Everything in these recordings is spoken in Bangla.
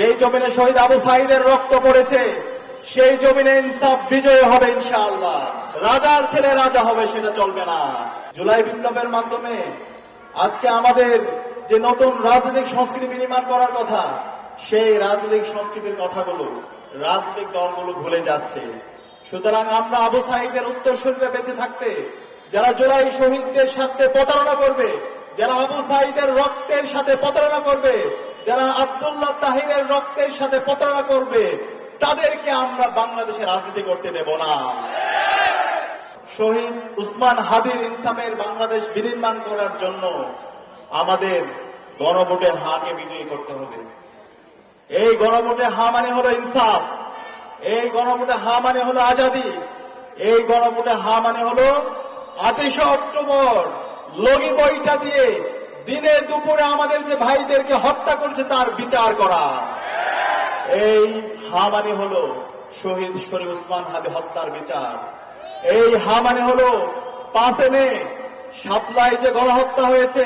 যেই জমিনে শহীদ আবু সাঈদের রক্ত পড়েছে সেই জমিনে ইনসাফ বিজয় হবে ইনশাআল্লাহ। রাজার ছেলে রাজা হবে সেটা চলবে না। জুলাই বিপ্লবের মাধ্যমে আজকে আমাদের যে নতুন রাজনৈতিক সংস্কৃতি বিনির্মাণ করার কথা, সেই রাজনৈতিক সংস্কৃতির কথাগুলো রাজনৈতিক দলগুলো ভুলে যাচ্ছে। সুতরাং আমরা আবু সাঈদের উত্তরসূরিরা বেঁচে থাকতে যারা জুলাই শহীদদের সাথে প্রতারণা করবে, যারা আবু সাঈদের রক্তের সাথে প্রতারণা করবে, যারা আব্দুল্লাহ তাহিরের রক্তের সাথে প্রতারণা করবে, তাদেরকে আমরা বাংলাদেশে রাজনীতি করতে দেব না। শহীদ উসমান হাদির ইনসাফের বাংলাদেশ বিনির্মাণ করার জন্য আমাদের গণভোটে হাকে বিজয়ী করতে হবে। এই গণভোটে হা মানে হলো ইনসাফ, এই গণভোটে হা মানে হলো আজাদী, এই গণভোটে হা মানে হলো 28 অক্টোবর লগি বইটা দিয়ে দিনে দুপুরে আমাদের যে ভাইদেরকে হত্যা করছে তার বিচার করা। এই হা মানে হলো শহীদ শরীফ উসমান হাদি হত্যার বিচার। এই হা মানে হলো 5 মে শাপলায় যে গণহত্যা হয়েছে,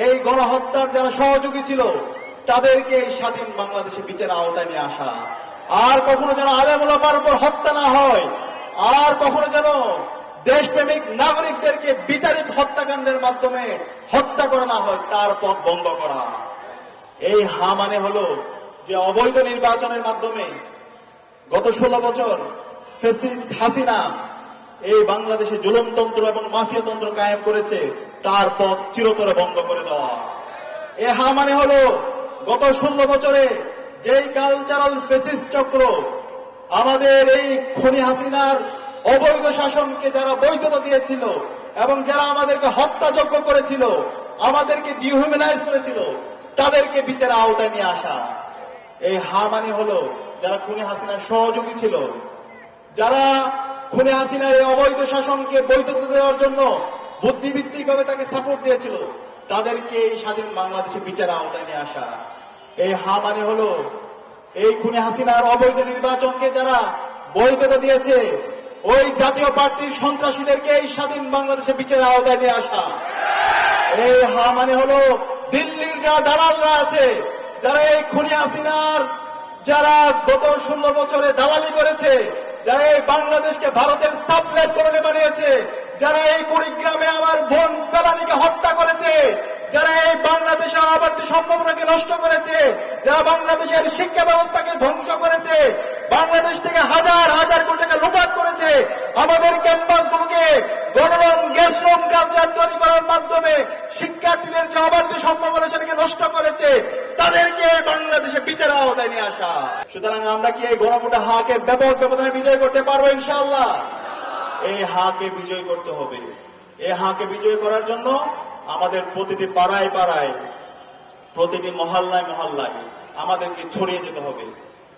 এই গণহত্যার যারা সহযোগী ছিল তাদেরকে এই স্বাধীন বাংলাদেশে বিচারের আওতায় নিয়ে আসা। আর কখনো যেন আলেম ওলামার উপর হত্যা না হয়, আর কখনো যেন দেশপ্রেমিক নাগরিকদেরকে বিচারিক হত্যাকাণ্ডের মাধ্যমে হত্যা করা না হয়, তার পথ বন্ধ করা। এই হা মানে হলো যে অবৈধ নির্বাচনের মাধ্যমে গত 16 বছর ফ্যাসিস্ট হাসিনা এই বাংলাদেশে জুলুমতন্ত্র এবং মাফিয়াতন্ত্র কায়েম করেছে, তার পথ চিরতরে বন্ধ করে দেওয়া। এ হা মানে হলো গত 16 বছরে যেই কালচারাল ফ্যাসিস্ট চক্র আমাদের এই খুনি হাসিনার অবৈধ শাসনকে যারা বৈধতা দিয়েছিল এবং যারা আমাদেরকে হত্যাযজ্ঞ করেছিল, আমাদেরকে ডিহিউম্যানাইজ করেছিল, তাদেরকে বিচারের আওতায় নিয়ে আসা। এই হা মানে হলো যারা খুনি হাসিনার সহযোগী ছিল, যারা খুনি হাসিনার এই অবৈধ শাসনকে বৈধতা দেওয়ার জন্য বুদ্ধিভিত্তিকভাবে তাকে সাপোর্ট দিয়েছিল, তাদেরকে এই স্বাধীন বাংলাদেশে বিচারের আওতায় নিয়ে আসা। এই হা মানে হলো এই খুনি হাসিনার অবৈধ নির্বাচনকে যারা বৈধতা দিয়েছে, ওই জাতীয় পার্টির সন্ত্রাসীদেরকে এই স্বাধীন বাংলাদেশে বিচারের আওতায় নিয়ে আসা। এই হা মানে হলো দিল্লির যারা দালালরা আছে, যারা এই খুনি হাসিনার যারা গত 16 বছরে দালালি করেছে, যারা এই বাংলাদেশকে ভারতের সাবলেট কলোনি বানিয়েছে, যারা এই কুড়িগ্রামে আমার বোন ফেলানিকে হত্যা করেছে, যারা এই বাংলাদেশের আবার্তি সম্ভাবনাকে নষ্ট করেছে, যারা বাংলাদেশের শিক্ষা ব্যবস্থাকে ধ্বংস করেছে, বাংলাদেশ থেকে হাজার হাজার কোটি টাকা লুটপাট করেছে, আমাদের ক্যাম্পাসগুলোকে গণরম গ্যাসরুম কালচার তৈরি করার মাধ্যমে শিক্ষার্থীদের যে আবার্তি সম্ভাবনা সেটাকে নষ্ট করেছে, তাদেরকে বাংলাদেশে বিচারের আওতায় নিয়ে আসা। সুতরাং আমরা কি এই গণভোটে হাকে ব্যাপক ব্যবধানে বিজয় করতে পারবো ইনশাআল্লাহ? এই হাকে বিজয় করতে হবে। এই হাকে বিজয় করার জন্য আমাদের প্রতিটি পাড়ায় পাড়ায়, প্রতিটি মহল্লায় মহল্লায় আমাদেরকে ছড়িয়ে যেতে হবে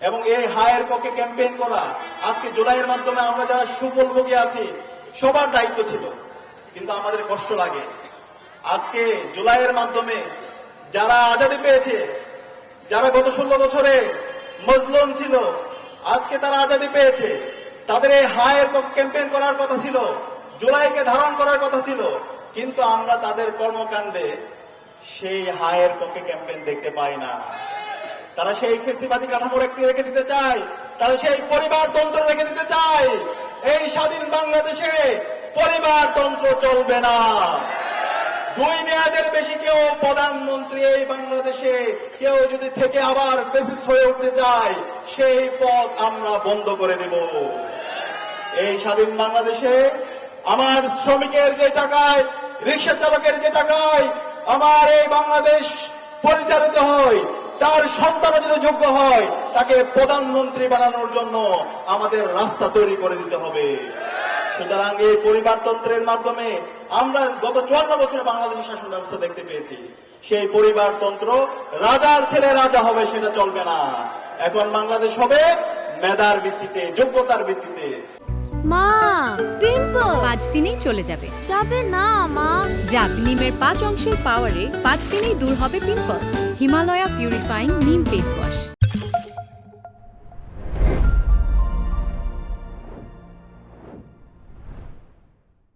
এবং এই হায়ের পক্ষে ক্যাম্পেইন করা। আজকে জুলাইয়ের মাধ্যমে আমরা যারা সুফলভোগী আছি সবার দায়িত্ব ছিল, কিন্তু আমাদের কষ্ট লাগে। আজকে জুলাইয়ের মাধ্যমে যারা আজাদী পেয়েছে, যারা গত 16 বছরে মজলুম ছিল, আজকে তারা আজাদী পেয়েছে, তাদের এই হায়ের পক্ষে ক্যাম্পেইন করার কথা ছিল, জুলাইকে ধারণ করার কথা ছিল, কিন্তু আমরা তাদের কর্মকাণ্ডে সেই হায়ের পক্ষে ক্যাম্পেইন দেখতে পাই না। তারা সেই ফেসিবাদী কাঠামো রেখে দিতে চায়, তারা সেই পরিবারতন্ত্র রেখে দিতে চায়। এই স্বাধীন বাংলাদেশে পরিবারতন্ত্র চলবে না। 2 মেয়াদের বেশি কেউ প্রধানমন্ত্রী এই বাংলাদেশে কেউ যদি থেকে আবার ফেসিস্ট হয়ে উঠতে চায়, সেই পথ আমরা বন্ধ করে দেব। এই স্বাধীন বাংলাদেশে আমার শ্রমিকের যে টাকায়, রিক্সা চালকের যে টাকায় আমার এই বাংলাদেশ পরিচালিত হয়, তার সন্তান যদি যোগ্য হয়, তাকে প্রধানমন্ত্রী বানানোর জন্য আমাদের রাস্তা তৈরি করে দিতে হবে। সুতরাং এই পরিবারতন্ত্রের মাধ্যমে আমরা গত 54 বছরে বাংলাদেশের শাসন ব্যবস্থা দেখতে পেয়েছি। সেই পরিবারতন্ত্র রাজার ছেলে রাজা হবে সেটা চলবে না। এখন বাংলাদেশ হবে মেধার ভিত্তিতে, যোগ্যতার ভিত্তিতে। মা, পিম্পল 5 দিনেই চলে যাবে। যাবে না মা। যাক, নিমের 5 অংশের পাওয়ারে 5 দিনেই দূর হবে পিম্পল। হিমালয়া পিউরিফাইং নিম ফেস ওয়াশ।